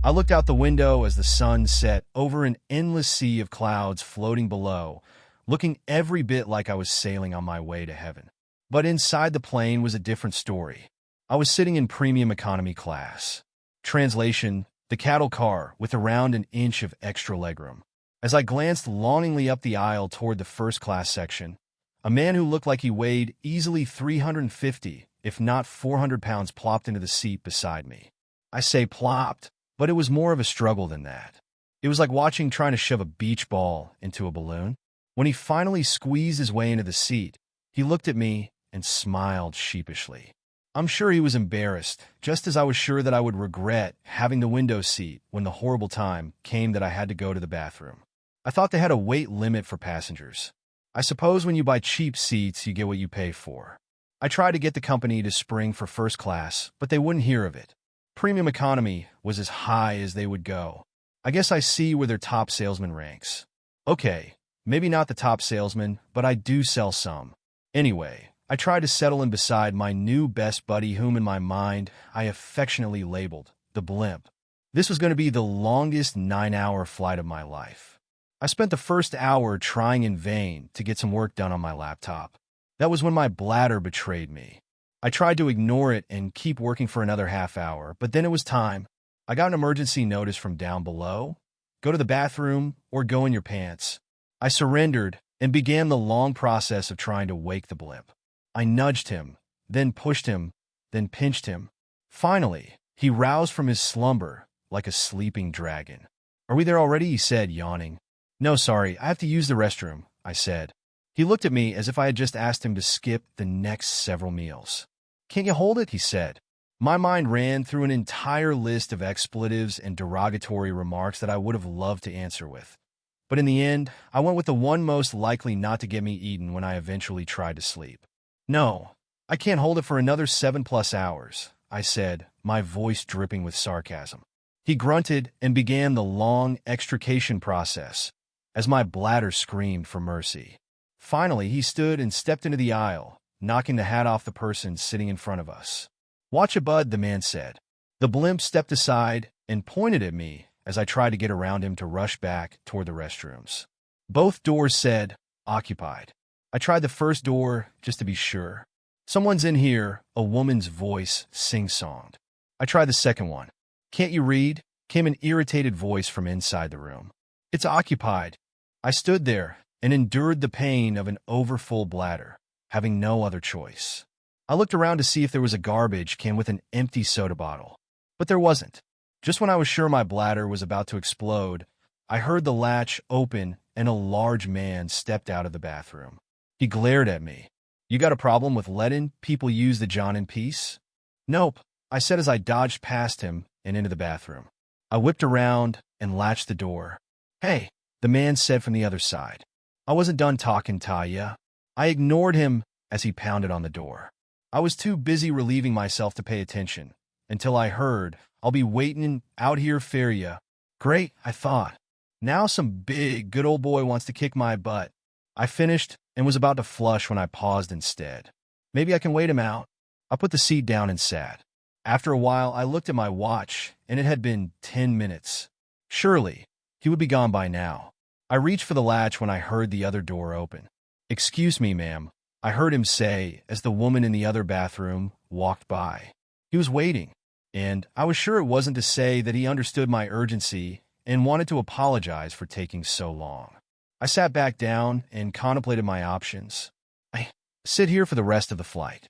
I looked out the window as the sun set over an endless sea of clouds floating below, looking every bit like I was sailing on my way to heaven. But inside the plane was a different story. I was sitting in premium economy class. Translation: the cattle car with around an inch of extra legroom. As I glanced longingly up the aisle toward the first-class section, a man who looked like he weighed easily 350, if not 400 pounds plopped into the seat beside me. I say plopped, but it was more of a struggle than that. It was like trying to shove a beach ball into a balloon. When he finally squeezed his way into the seat, he looked at me and smiled sheepishly. I'm sure he was embarrassed, just as I was sure that I would regret having the window seat when the horrible time came that I had to go to the bathroom. I thought they had a weight limit for passengers. I suppose when you buy cheap seats, you get what you pay for. I tried to get the company to spring for first class, but they wouldn't hear of it. Premium economy was as high as they would go. I guess I see where their top salesman ranks. Okay, maybe not the top salesman, but I do sell some. Anyway, I tried to settle in beside my new best buddy, whom in my mind I affectionately labeled the blimp. This was going to be the longest 9-hour flight of my life. I spent the first hour trying in vain to get some work done on my laptop. That was when my bladder betrayed me. I tried to ignore it and keep working for another half hour, but then it was time. I got an emergency notice from down below. Go to the bathroom or go in your pants. I surrendered and began the long process of trying to wake the blimp. I nudged him, then pushed him, then pinched him. Finally, he roused from his slumber like a sleeping dragon. Are we there already? He said, yawning. No, sorry, I have to use the restroom, I said. He looked at me as if I had just asked him to skip the next several meals. Can't you hold it? He said. My mind ran through an entire list of expletives and derogatory remarks that I would have loved to answer with. But in the end, I went with the one most likely not to get me eaten when I eventually tried to sleep. No, I can't hold it for another 7+ hours, I said, my voice dripping with sarcasm. He grunted and began the long extrication process as my bladder screamed for mercy. Finally, he stood and stepped into the aisle, knocking the hat off the person sitting in front of us. Watch it, bud, the man said. The blimp stepped aside and pointed at me as I tried to get around him to rush back toward the restrooms. Both doors said, occupied. I tried the first door just to be sure. Someone's in here, a woman's voice sing-songed. I tried the second one. Can't you read? Came an irritated voice from inside the room. It's occupied. I stood there and endured the pain of an overfull bladder, having no other choice. I looked around to see if there was a garbage can with an empty soda bottle, but there wasn't. Just when I was sure my bladder was about to explode, I heard the latch open and a large man stepped out of the bathroom. He glared at me. You got a problem with letting people use the John in peace? Nope, I said as I dodged past him and into the bathroom. I whipped around and latched the door. Hey, the man said from the other side. I wasn't done talking, Taya. I ignored him as he pounded on the door. I was too busy relieving myself to pay attention, until I heard, I'll be waiting out here for ya. Great, I thought. Now some big, good old boy wants to kick my butt. I finished and was about to flush when I paused instead. Maybe I can wait him out. I put the seat down and sat. After a while, I looked at my watch, and it had been 10 minutes. Surely, he would be gone by now. I reached for the latch when I heard the other door open. Excuse me, ma'am, I heard him say as the woman in the other bathroom walked by. He was waiting, and I was sure it wasn't to say that he understood my urgency and wanted to apologize for taking so long. I sat back down and contemplated my options. I sit here for the rest of the flight.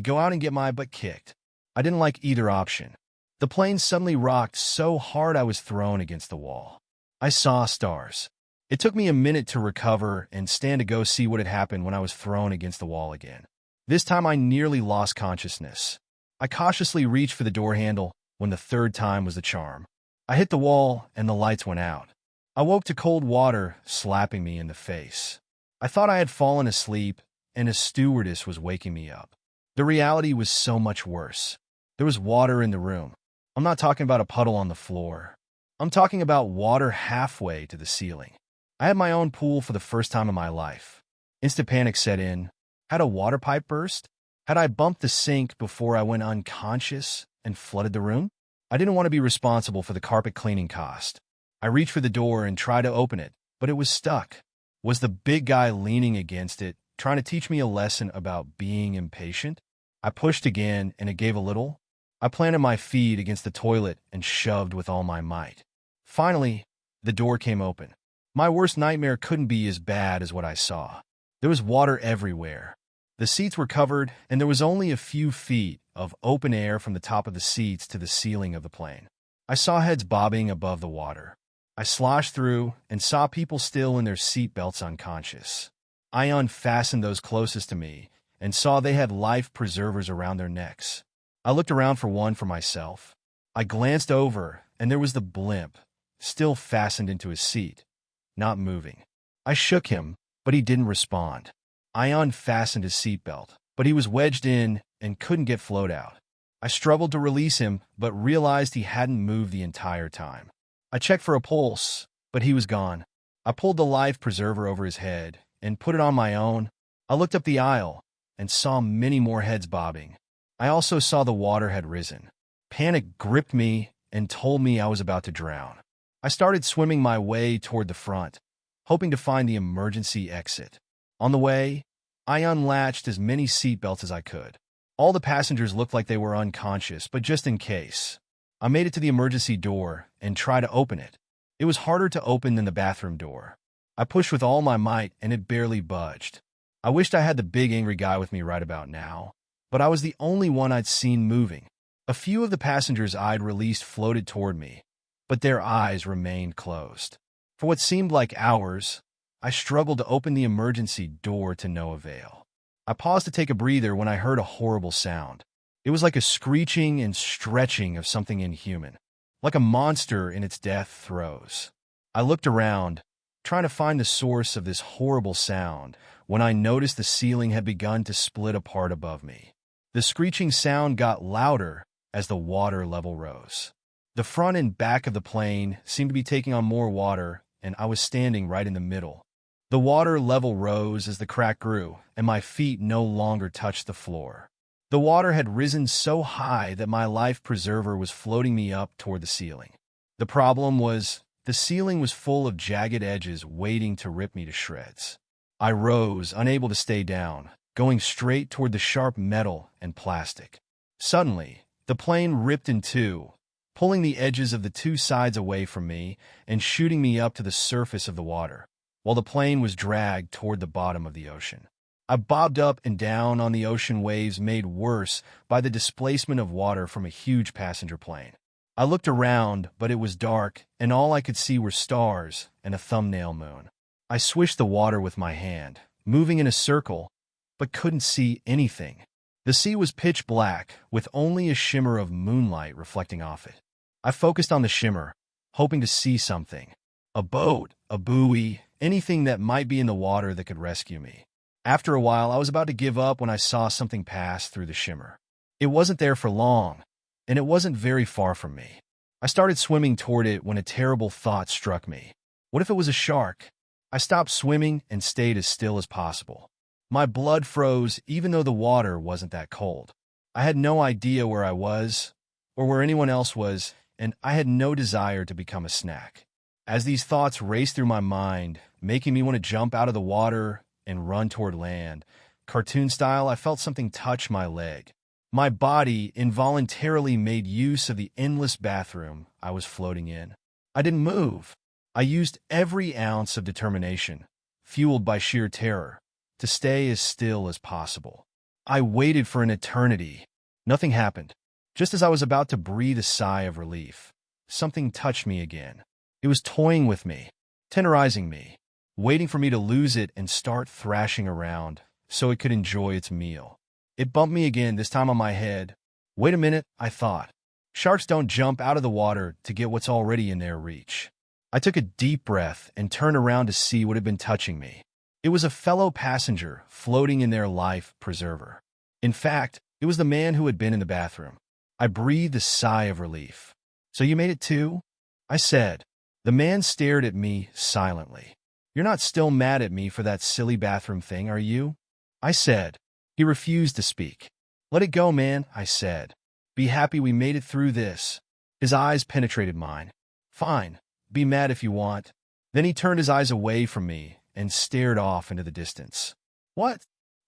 Go out and get my butt kicked. I didn't like either option. The plane suddenly rocked so hard I was thrown against the wall. I saw stars. It took me a minute to recover and stand to go see what had happened when I was thrown against the wall again. This time I nearly lost consciousness. I cautiously reached for the door handle when the third time was the charm. I hit the wall and the lights went out. I woke to cold water slapping me in the face. I thought I had fallen asleep and a stewardess was waking me up. The reality was so much worse. There was water in the room. I'm not talking about a puddle on the floor. I'm talking about water halfway to the ceiling. I had my own pool for the first time in my life. Instant panic set in. Had a water pipe burst? Had I bumped the sink before I went unconscious and flooded the room? I didn't want to be responsible for the carpet cleaning cost. I reached for the door and tried to open it, but it was stuck. Was the big guy leaning against it, trying to teach me a lesson about being impatient? I pushed again, and it gave a little. I planted my feet against the toilet and shoved with all my might. Finally, the door came open. My worst nightmare couldn't be as bad as what I saw. There was water everywhere. The seats were covered, and there was only a few feet of open air from the top of the seats to the ceiling of the plane. I saw heads bobbing above the water. I sloshed through and saw people still in their seat belts unconscious. I unfastened those closest to me and saw they had life preservers around their necks. I looked around for one for myself. I glanced over, and there was the blimp, still fastened into his seat, not moving. I shook him, but he didn't respond. I unfastened his seatbelt, but he was wedged in and couldn't get float out. I struggled to release him, but realized he hadn't moved the entire time. I checked for a pulse, but he was gone. I pulled the life preserver over his head and put it on my own. I looked up the aisle and saw many more heads bobbing. I also saw the water had risen. Panic gripped me and told me I was about to drown. I started swimming my way toward the front, hoping to find the emergency exit. On the way, I unlatched as many seatbelts as I could. All the passengers looked like they were unconscious, but just in case. I made it to the emergency door and tried to open it. It was harder to open than the bathroom door. I pushed with all my might, and it barely budged. I wished I had the big angry guy with me right about now, but I was the only one I'd seen moving. A few of the passengers I'd released floated toward me, but their eyes remained closed. For what seemed like hours, I struggled to open the emergency door to no avail. I paused to take a breather when I heard a horrible sound. It was like a screeching and stretching of something inhuman, like a monster in its death throes. I looked around, trying to find the source of this horrible sound, when I noticed the ceiling had begun to split apart above me. The screeching sound got louder as the water level rose. The front and back of the plane seemed to be taking on more water, and I was standing right in the middle. The water level rose as the crack grew, and my feet no longer touched the floor. The water had risen so high that my life preserver was floating me up toward the ceiling. The problem was, the ceiling was full of jagged edges waiting to rip me to shreds. I rose, unable to stay down, going straight toward the sharp metal and plastic. Suddenly, the plane ripped in two, pulling the edges of the two sides away from me and shooting me up to the surface of the water, while the plane was dragged toward the bottom of the ocean. I bobbed up and down on the ocean waves made worse by the displacement of water from a huge passenger plane. I looked around, but it was dark, and all I could see were stars and a thumbnail moon. I swished the water with my hand, moving in a circle, but couldn't see anything. The sea was pitch black, with only a shimmer of moonlight reflecting off it. I focused on the shimmer, hoping to see something. A boat, a buoy, anything that might be in the water that could rescue me. After a while, I was about to give up when I saw something pass through the shimmer. It wasn't there for long, and it wasn't very far from me. I started swimming toward it when a terrible thought struck me. What if it was a shark? I stopped swimming and stayed as still as possible. My blood froze even though the water wasn't that cold. I had no idea where I was, or where anyone else was, and I had no desire to become a snack. As these thoughts raced through my mind, making me want to jump out of the water and run toward land, cartoon style, I felt something touch my leg. My body involuntarily made use of the endless bathroom I was floating in. I didn't move. I used every ounce of determination, fueled by sheer terror, to stay as still as possible. I waited for an eternity. Nothing happened. Just as I was about to breathe a sigh of relief, something touched me again. It was toying with me, tenderizing me, waiting for me to lose it and start thrashing around so it could enjoy its meal. It bumped me again, this time on my head. Wait a minute, I thought. Sharks don't jump out of the water to get what's already in their reach. I took a deep breath and turned around to see what had been touching me. It was a fellow passenger floating in their life preserver. In fact, it was the man who had been in the bathroom. I breathed a sigh of relief. "So you made it too?" I said. The man stared at me silently. "You're not still mad at me for that silly bathroom thing, are you?" I said. He refused to speak. "Let it go, man," I said. "Be happy we made it through this." His eyes penetrated mine. Fine, be mad if you want. Then he turned his eyes away from me and stared off into the distance. What?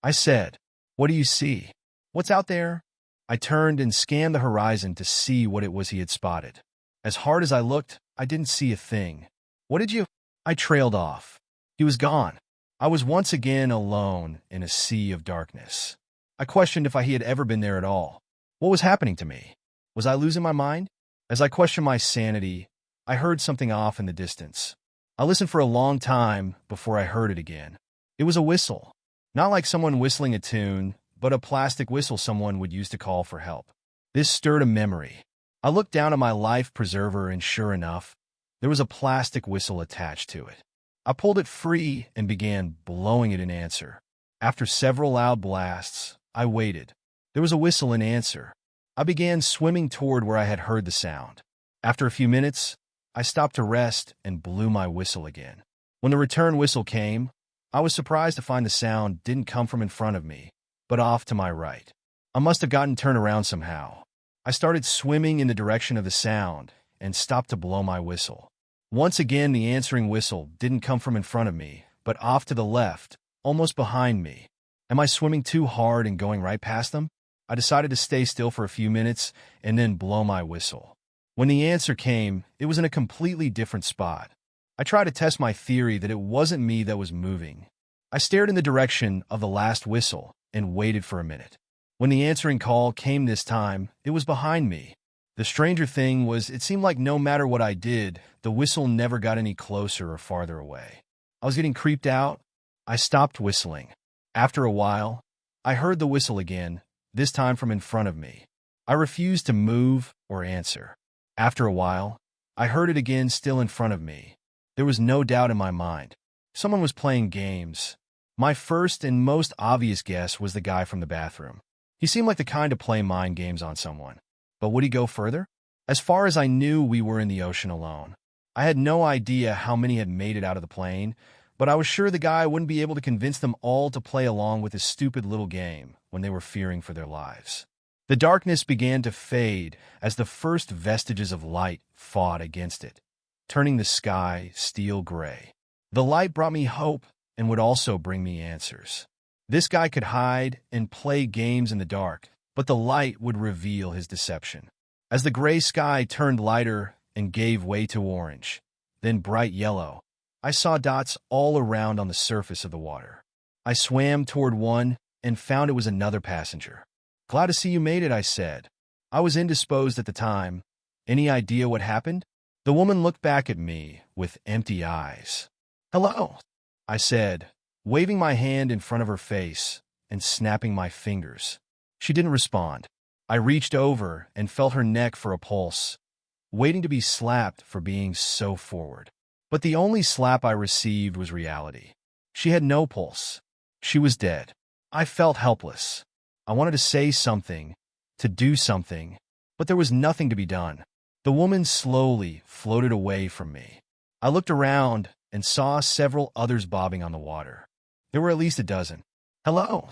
I said. What do you see? What's out there? I turned and scanned the horizon to see what it was he had spotted. As hard as I looked, I didn't see a thing. What did you? I trailed off. He was gone. I was once again alone in a sea of darkness. I questioned if he had ever been there at all. What was happening to me? Was I losing my mind? As I questioned my sanity, I heard something off in the distance. I listened for a long time before I heard it again. It was a whistle. Not like someone whistling a tune, but a plastic whistle someone would use to call for help. This stirred a memory. I looked down at my life preserver and sure enough, there was a plastic whistle attached to it. I pulled it free and began blowing it in answer. After several loud blasts, I waited. There was a whistle in answer. I began swimming toward where I had heard the sound. After a few minutes, I stopped to rest and blew my whistle again. When the return whistle came, I was surprised to find the sound didn't come from in front of me, but off to my right. I must have gotten turned around somehow. I started swimming in the direction of the sound and stopped to blow my whistle. Once again, the answering whistle didn't come from in front of me, but off to the left, almost behind me. Am I swimming too hard and going right past them? I decided to stay still for a few minutes and then blow my whistle. When the answer came, it was in a completely different spot. I tried to test my theory that it wasn't me that was moving. I stared in the direction of the last whistle and waited for a minute. When the answering call came this time, it was behind me. The stranger thing was, it seemed like no matter what I did, the whistle never got any closer or farther away. I was getting creeped out. I stopped whistling. After a while, I heard the whistle again, this time from in front of me. I refused to move or answer. After a while, I heard it again still in front of me. There was no doubt in my mind. Someone was playing games. My first and most obvious guess was the guy from the bathroom. He seemed like the kind to play mind games on someone. But would he go further? As far as I knew, we were in the ocean alone. I had no idea how many had made it out of the plane, but I was sure the guy wouldn't be able to convince them all to play along with his stupid little game when they were fearing for their lives. The darkness began to fade as the first vestiges of light fought against it, turning the sky steel gray. The light brought me hope and would also bring me answers. This guy could hide and play games in the dark, but the light would reveal his deception. As the gray sky turned lighter and gave way to orange, then bright yellow, I saw dots all around on the surface of the water. I swam toward one and found it was another passenger. Glad to see you made it, I said. I was indisposed at the time. Any idea what happened? The woman looked back at me with empty eyes. Hello, I said, waving my hand in front of her face and snapping my fingers. She didn't respond. I reached over and felt her neck for a pulse, waiting to be slapped for being so forward. But the only slap I received was reality. She had no pulse. She was dead. I felt helpless. I wanted to say something, to do something, but there was nothing to be done. The woman slowly floated away from me. I looked around and saw several others bobbing on the water. There were at least a dozen. Hello,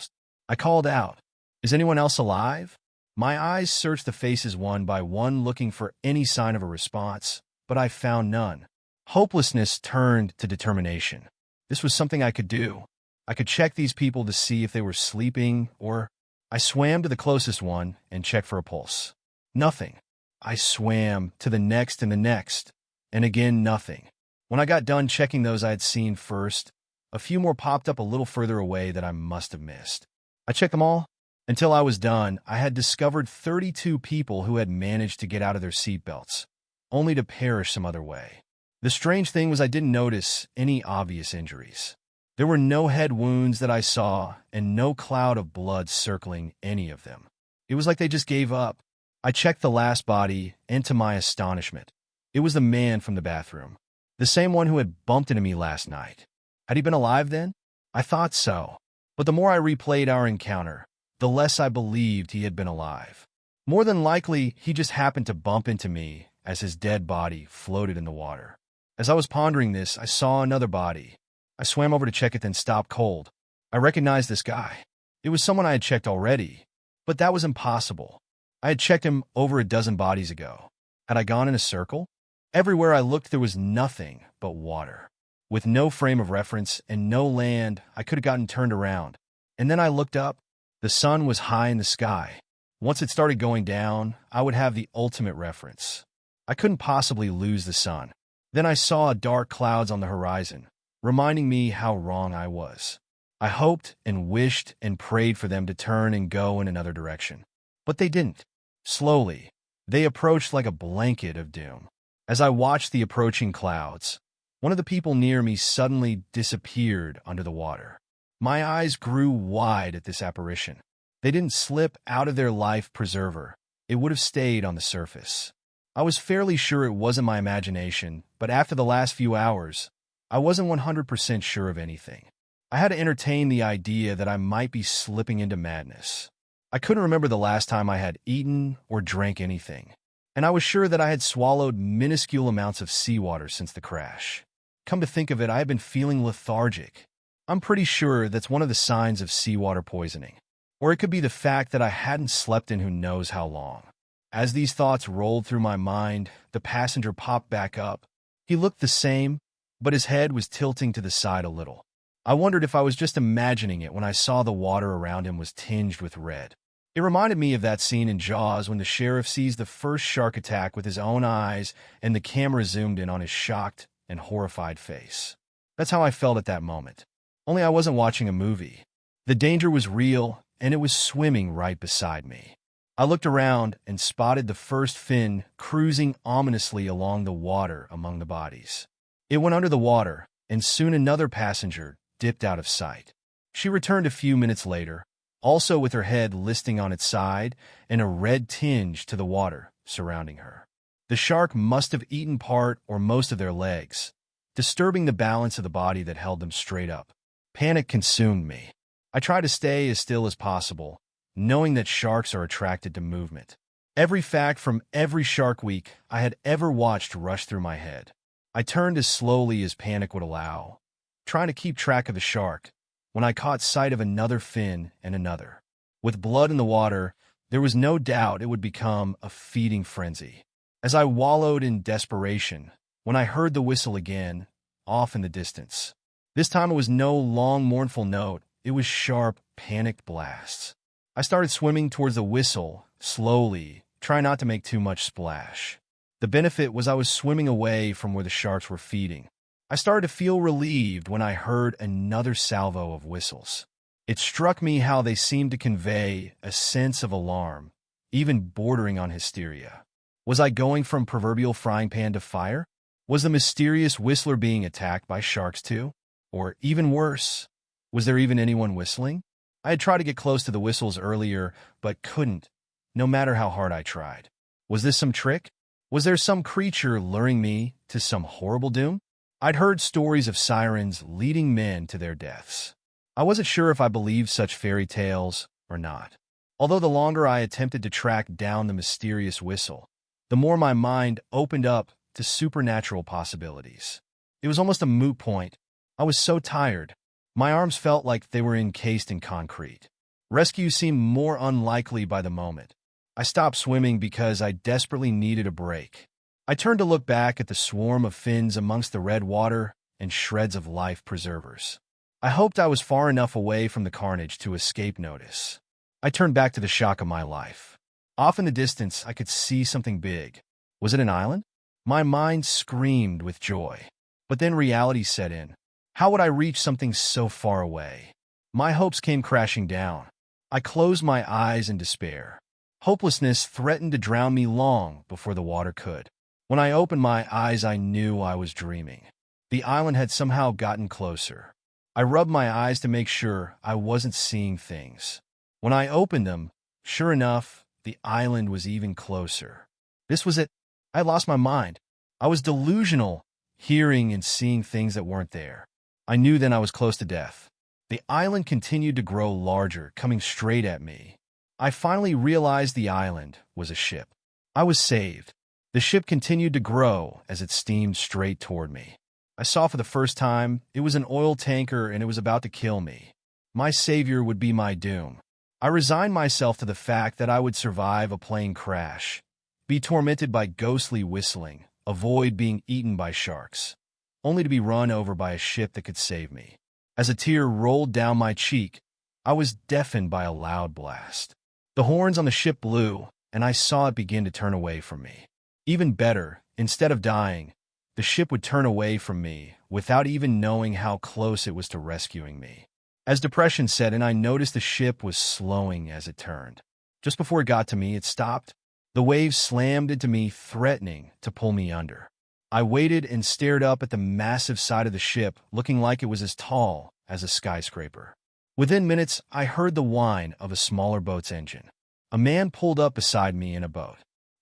I called out. Is anyone else alive? My eyes searched the faces one by one looking for any sign of a response, but I found none. Hopelessness turned to determination. This was something I could do. I could check these people to see if they were sleeping, or I swam to the closest one and checked for a pulse. Nothing. I swam to the next and the next, and again nothing. When I got done checking those I had seen first, a few more popped up a little further away that I must have missed. I checked them all. Until I was done, I had discovered 32 people who had managed to get out of their seatbelts, only to perish some other way. The strange thing was I didn't notice any obvious injuries. There were no head wounds that I saw and no cloud of blood circling any of them. It was like they just gave up. I checked the last body, and to my astonishment, it was the man from the bathroom, the same one who had bumped into me last night. Had he been alive then? I thought so. But the more I replayed our encounter, the less I believed he had been alive. More than likely, he just happened to bump into me as his dead body floated in the water. As I was pondering this, I saw another body. I swam over to check it, then stopped cold. I recognized this guy. It was someone I had checked already, but that was impossible. I had checked him over a dozen bodies ago. Had I gone in a circle? Everywhere I looked, there was nothing but water. With no frame of reference and no land, I could have gotten turned around. And then I looked up. The sun was high in the sky. Once it started going down, I would have the ultimate reference. I couldn't possibly lose the sun. Then I saw dark clouds on the horizon, reminding me how wrong I was. I hoped and wished and prayed for them to turn and go in another direction. But they didn't. Slowly, they approached like a blanket of doom. As I watched the approaching clouds, one of the people near me suddenly disappeared under the water. My eyes grew wide at this apparition. They didn't slip out of their life preserver. It would have stayed on the surface. I was fairly sure it wasn't my imagination, but after the last few hours, I wasn't 100% sure of anything. I had to entertain the idea that I might be slipping into madness. I couldn't remember the last time I had eaten or drank anything, and I was sure that I had swallowed minuscule amounts of seawater since the crash. Come to think of it, I had been feeling lethargic. I'm pretty sure that's one of the signs of seawater poisoning. Or it could be the fact that I hadn't slept in who knows how long. As these thoughts rolled through my mind, the passenger popped back up. He looked the same, but his head was tilting to the side a little. I wondered if I was just imagining it when I saw the water around him was tinged with red. It reminded me of that scene in Jaws when the sheriff sees the first shark attack with his own eyes and the camera zoomed in on his shocked and horrified face. That's how I felt at that moment. Only I wasn't watching a movie. The danger was real, and it was swimming right beside me. I looked around and spotted the first fin cruising ominously along the water among the bodies. It went under the water, and soon another passenger dipped out of sight. She returned a few minutes later, also with her head listing on its side and a red tinge to the water surrounding her. The shark must have eaten part or most of their legs, disturbing the balance of the body that held them straight up. Panic consumed me. I tried to stay as still as possible, knowing that sharks are attracted to movement. Every fact from every Shark Week I had ever watched rushed through my head. I turned as slowly as panic would allow, trying to keep track of the shark, when I caught sight of another fin and another. With blood in the water, there was no doubt it would become a feeding frenzy. As I wallowed in desperation, when I heard the whistle again, off in the distance. This time it was no long, mournful note. It was sharp, panicked blasts. I started swimming towards the whistle, slowly, trying not to make too much splash. The benefit was I was swimming away from where the sharks were feeding. I started to feel relieved when I heard another salvo of whistles. It struck me how they seemed to convey a sense of alarm, even bordering on hysteria. Was I going from proverbial frying pan to fire? Was the mysterious whistler being attacked by sharks too? Or even worse, was there even anyone whistling? I had tried to get close to the whistles earlier, but couldn't, no matter how hard I tried. Was this some trick? Was there some creature luring me to some horrible doom? I'd heard stories of sirens leading men to their deaths. I wasn't sure if I believed such fairy tales or not. Although the longer I attempted to track down the mysterious whistle, the more my mind opened up to supernatural possibilities. It was almost a moot point. I was so tired. My arms felt like they were encased in concrete. Rescue seemed more unlikely by the moment. I stopped swimming because I desperately needed a break. I turned to look back at the swarm of fins amongst the red water and shreds of life preservers. I hoped I was far enough away from the carnage to escape notice. I turned back to the shock of my life. Off in the distance, I could see something big. Was it an island? My mind screamed with joy. But then reality set in. How would I reach something so far away? My hopes came crashing down. I closed my eyes in despair. Hopelessness threatened to drown me long before the water could. When I opened my eyes, I knew I was dreaming. The island had somehow gotten closer. I rubbed my eyes to make sure I wasn't seeing things. When I opened them, sure enough, the island was even closer. This was it. I lost my mind. I was delusional, hearing and seeing things that weren't there. I knew then I was close to death. The island continued to grow larger, coming straight at me. I finally realized the island was a ship. I was saved. The ship continued to grow as it steamed straight toward me. I saw for the first time it was an oil tanker and it was about to kill me. My savior would be my doom. I resigned myself to the fact that I would survive a plane crash, be tormented by ghostly whistling, avoid being eaten by sharks, only to be run over by a ship that could save me. As a tear rolled down my cheek, I was deafened by a loud blast. The horns on the ship blew, and I saw it begin to turn away from me. Even better, instead of dying, the ship would turn away from me without even knowing how close it was to rescuing me. As depression set in, I noticed the ship was slowing as it turned. Just before it got to me, it stopped. The waves slammed into me, threatening to pull me under. I waited and stared up at the massive side of the ship, looking like it was as tall as a skyscraper. Within minutes, I heard the whine of a smaller boat's engine. A man pulled up beside me in a boat.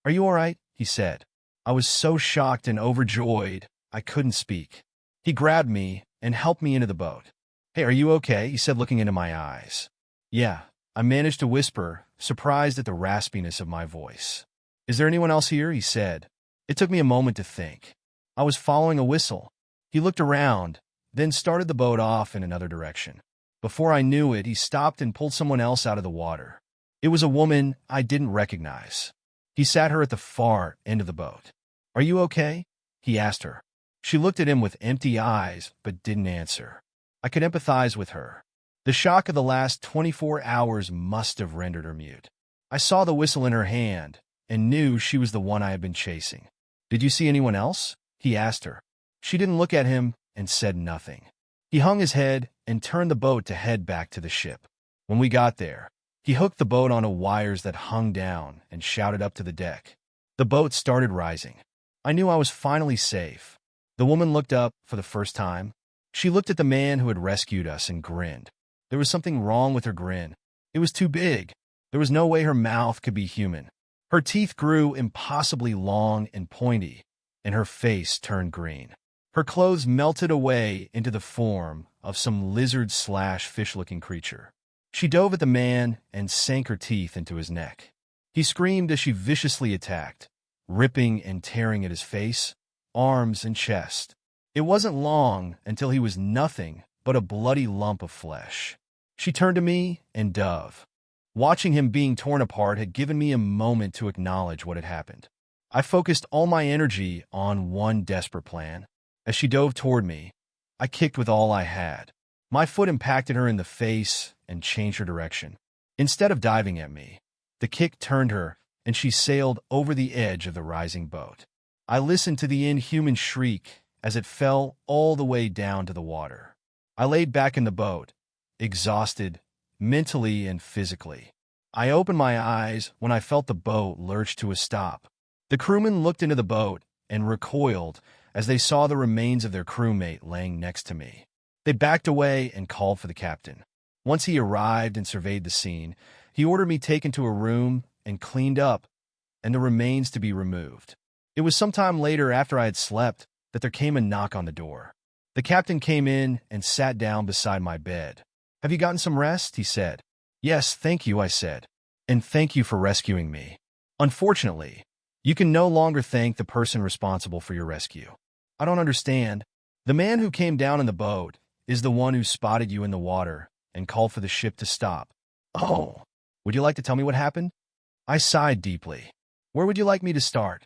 "Are you all right?" he said. I was so shocked and overjoyed, I couldn't speak. He grabbed me and helped me into the boat. "Hey, are you okay?" he said, looking into my eyes. "Yeah," I managed to whisper, surprised at the raspiness of my voice. "Is there anyone else here?" he said. It took me a moment to think. I was following a whistle. He looked around, then started the boat off in another direction. Before I knew it, he stopped and pulled someone else out of the water. It was a woman I didn't recognize. He sat her at the far end of the boat. "Are you okay?" he asked her. She looked at him with empty eyes, but didn't answer. I could empathize with her. The shock of the last 24 hours must have rendered her mute. I saw the whistle in her hand and knew she was the one I had been chasing. "Did you see anyone else?" he asked her. She didn't look at him and said nothing. He hung his head and turned the boat to head back to the ship. When we got there, he hooked the boat onto wires that hung down and shouted up to the deck. The boat started rising. I knew I was finally safe. The woman looked up for the first time. She looked at the man who had rescued us and grinned. There was something wrong with her grin. It was too big. There was no way her mouth could be human. Her teeth grew impossibly long and pointy, and her face turned green. Her clothes melted away into the form of some lizard-slash-fish-looking creature. She dove at the man and sank her teeth into his neck. He screamed as she viciously attacked, ripping and tearing at his face, arms, and chest. It wasn't long until he was nothing but a bloody lump of flesh. She turned to me and dove. Watching him being torn apart had given me a moment to acknowledge what had happened. I focused all my energy on one desperate plan. As she dove toward me, I kicked with all I had. My foot impacted her in the face and changed her direction. Instead of diving at me, the kick turned her and she sailed over the edge of the rising boat. I listened to the inhuman shriek as it fell all the way down to the water. I laid back in the boat, exhausted, mentally and physically. I opened my eyes when I felt the boat lurch to a stop. The crewmen looked into the boat and recoiled as they saw the remains of their crewmate laying next to me. They backed away and called for the captain. Once he arrived and surveyed the scene, he ordered me taken to a room and cleaned up, and the remains to be removed. It was some time later, after I had slept, that there came a knock on the door. The captain came in and sat down beside my bed. "Have you gotten some rest?" he said. "Yes, thank you," I said. "And thank you for rescuing me. Unfortunately, you can no longer thank the person responsible for your rescue." "I don't understand." "The man who came down in the boat is the one who spotted you in the water and called for the ship to stop." "Oh, would you like to tell me what happened?" I sighed deeply. "Where would you like me to start?"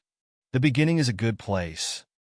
"The beginning is a good place.